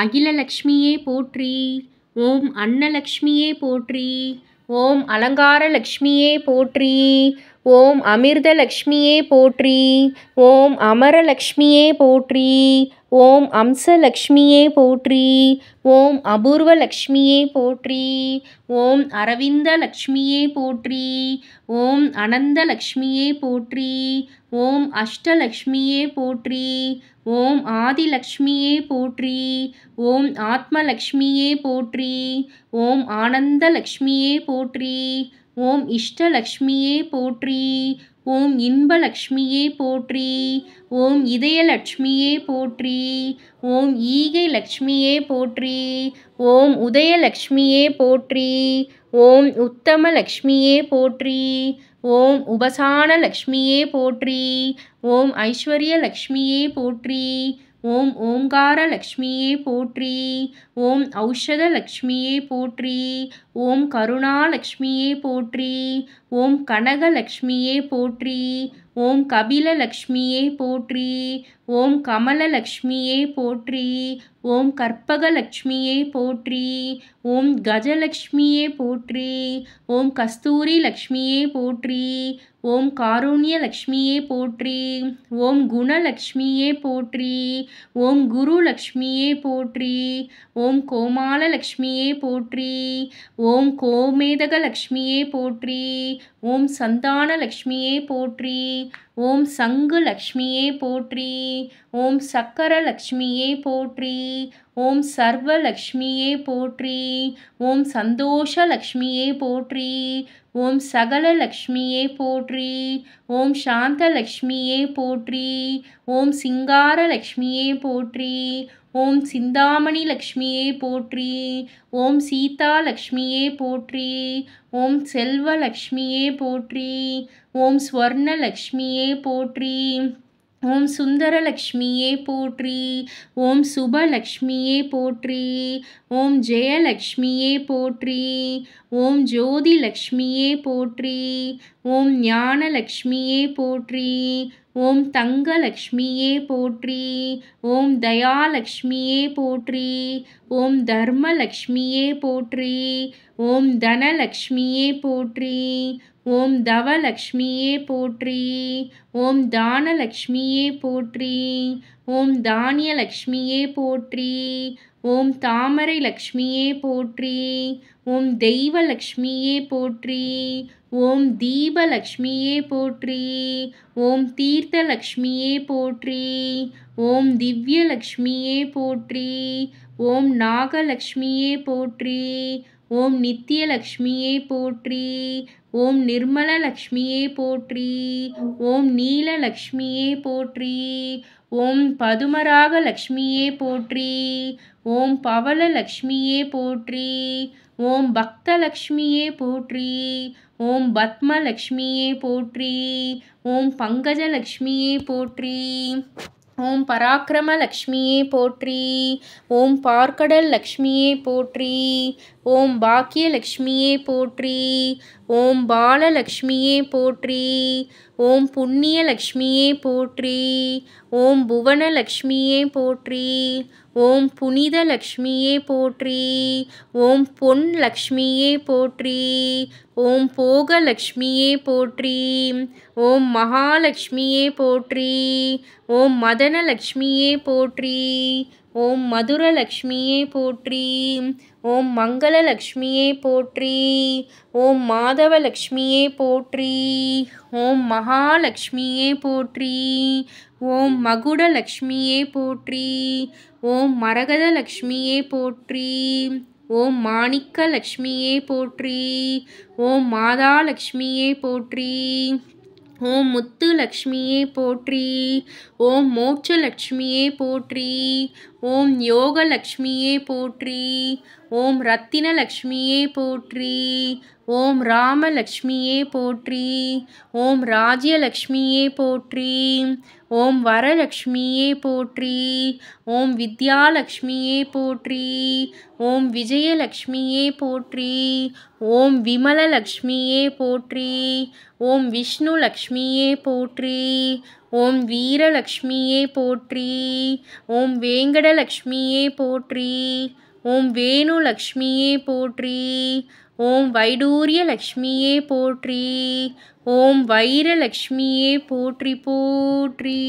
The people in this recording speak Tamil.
அகிலலக்ஷ்மியே போற்றி. ஓம் அன்னலக்ஷ்மியே போற்றி. ஓம் அலங்காரலக்ஷ்மியே போற்றி. ஓம் அமிர்தலக்ஷ்மியே போற்றி. ஓம் அமரலக்ஷ்மியே போற்றி. ஓம் அம்சலக்ஷ்மியே போற்றி. ஓம் அபூர்வலக்ஷ்மியே போற்றி. ஓம் அரவிந்தலக்ஷ்மியே போற்றி. ஓம் அனந்தலக்ஷ்மியே போற்றி. ஓம் அஷ்டலக்ஷ்மியே போற்றி. ஓம் ஆதிலக்ஷ்மியே போற்றி. ஓம் ஆத்மலக்ஷ்மியே போற்றி. ஓம் ஆனந்தலக்ஷ்மியே போற்றி. ஓம் இஷ்டலக்ஷ்மியே போற்றி. ஓம் இன்பலக்ஷ்மியே போற்றி. ஓம் இதயலக்ஷ்மியே போற்றி. ஓம் ஈகைலக்ஷ்மியே போற்றி. ஓம் உதயலக்ஷ்மியே போற்றி. ஓம் உத்தமலக்ஷ்மியே போற்றி. ஓம் உபசானலக்ஷ்மியே போற்றி. ஓம் ஐஸ்வர்யலக்ஷ்மியே போற்றி. ஓம் ஓம்காரலக்ஷ்மியே போற்றி. ஓம் ஔஷதலக்ஷ்மியே போற்றி. ஓம் கருணாலக்ஷ்மியே போற்றி. ஓம் கனகலக்ஷ்மியே போற்றி. ஓம் கபிலலக்ஷ்மியே போற்றி. ஓம் கமலலக்ஷ்மியே போற்றி. ஓம் கற்பகலக்ஷ்மியே போற்றி. ஓம் கஜலக்ஷ்மியே போற்றி. ஓம் கஸ்தூரி லக்ஷ்மியே போற்றி. ஓம் காருண்யலக்ஷ்மியே போற்றி. ஓம் குணலக்ஷ்மியே போற்றி. ஓம் குருலக்ஷ்மியே போற்றி. ஓம் கோமாலலக்ஷ்மியே போற்றி. ஓம் கோமேதகலக்ஷ்மியே போற்றி. ஓம் சந்தானலக்ஷ்மியே போற்றி. ஓம் சங்குலக்ஷ்மியே போற்றி. ஓம் சக்கரலக்ஷ்மியே போற்றி. ஓம் சர்வலக்ஷ்மியே போற்றி. ஓம் சந்தோஷலக்ஷ்மியே போற்றி. ஓம் சகலலக்ஷ்மியே போற்றி. ஓம் சாந்தலக்ஷ்மியே போற்றி. ஓம் சிங்காரலக்ஷ்மியே போற்றி. ஓம் சிந்தாமணி லக்ஷ்மியே போற்றி. ஓம் சீதாலக்ஷ்மியே போற்றி. ஓம் செல்வலக்ஷ்மியே போற்றி. ஓம் ஸ்வர்ணலக்ஷ்மியே போற்றி. ஓம் சுந்தரலக்ஷ்மியே போற்றி. ஓம் சுபலக்ஷ்மியே போற்றி. ஓம் ஜெயலக்ஷ்மியே போற்றி. ஓம் ஜோதிலக்ஷ்மியே போற்றி. ஓம் ஞானலக்ஷ்மியே போற்றி. ஓம் தங்கலக்ஷ்மியே போற்றி. ஓம் தயாலக்ஷ்மியே போற்றி. ஓம் தர்மலக்ஷ்மியே போற்றி. ஓம் தனலக்ஷ்மியே போற்றி. ஓம் தவலக்ஷ்மியே போற்றி. ஓம் தானலக்ஷ்மியே போற்றி. ஓம் தானியலக்ஷ்மியே போற்றி. ஓம் தாமரை லக்ஷ்மியே போற்றி. ஓம் தெய்வலக்ஷ்மியே போற்றி. ஓம் தீபலக்ஷ்மியே போற்றி. ஓம் தீர்த்தலக்ஷ்மியே போற்றி. ஓம் திவ்யலக்ஷ்மியே போற்றி. ஓம் நாகலக்ஷ்மியே போற்றி. ஓம் நித்யலக்ஷ்மியே போற்றி. ஓம் நிர்மலலக்ஷ்மியே போற்றி. ஓம் நீலலக்ஷ்மியே போற்றி. ஓம் பதுமராகலக்ஷ்மியே போற்றி. ஓம் பவளலக்ஷ்மியே போற்றி. ஓம் பக்தலக்ஷ்மியே போற்றி. ஓம் பத்மலக்ஷ்மியே போற்றி. ஓம் பங்கஜலக்ஷ்மியே போற்றி. ஓம் பராக்கிரமலக்ஷ்மியே போற்றி. ஓம் பார்க்கடல் லக்ஷ்மியே போற்றி. ஓம் பாக்கியலக்ஷ்மியே போற்றி. ஓம் பாலலக்ஷ்மியே போற்றி. ஓம் புண்ணியலக்ஷ்மியே போற்றி. ஓம் புவனலக்ஷ்மியே போற்றி. ஓம் புனிதலக்ஷ்மியே போற்றி. ஓம் பொன் லக்ஷ்மியே போற்றி. ஓம் போகலக்ஷ்மியே போற்றி. ஓம் மகாலட்சுமியே போற்றி. ஓம் மதனலக்ஷ்மியே போற்றி. ஓம் மதுரலக்ஷ்மியே போற்றி. ஓம் மங்களலக்ஷ்மியே போற்றி. ஓம் மாதவலக்ஷ்மியே போற்றி. ஓம் மகாலட்சுமியே போற்றி. ஓம் மகுடலக்ஷ்மியே போற்றி. ஓம் மரகதலக்ஷ்மியே போற்றி. ஓம் மாணிக்கலக்ஷ்மியே போற்றி. ஓம் மாதாலக்ஷ்மியே போற்றி. ஓம் முத்துலக்ஷ்மியே போற்றி. ஓம் மோட்சலக்ஷ்மியே போற்றி. ஓம் யோகலக்ஷ்மியே போற்றி. ஓம் ரத்தினலக்ஷ்மியே போற்றி. ஓம் ராமலக்ஷ்மியே போற்றி. ஓம் ராஜ்யலக்ஷ்மியே போற்றி. ஓம் வரலக்ஷ்மியே போற்றி. ஓம் வித்யாலக்ஷ்மியே போற்றி. ஓம் விஜயலக்ஷ்மியே போற்றி. ஓம் விமலலக்ஷ்மியே போற்றி. ஓம் விஷ்ணுலக்ஷ்மியே போற்றி. ஓம் வீரலக்ஷ்மியே போற்றி. ஓம் வேங்கடலக்ஷ்மியே போற்றி. ஓம் வேணுலக்ஷ்மியே போற்றி. ஓம் வைடூரியலக்ஷ்மியே போற்றி. ஓம் வைரலக்ஷ்மியே போற்றி போற்றி.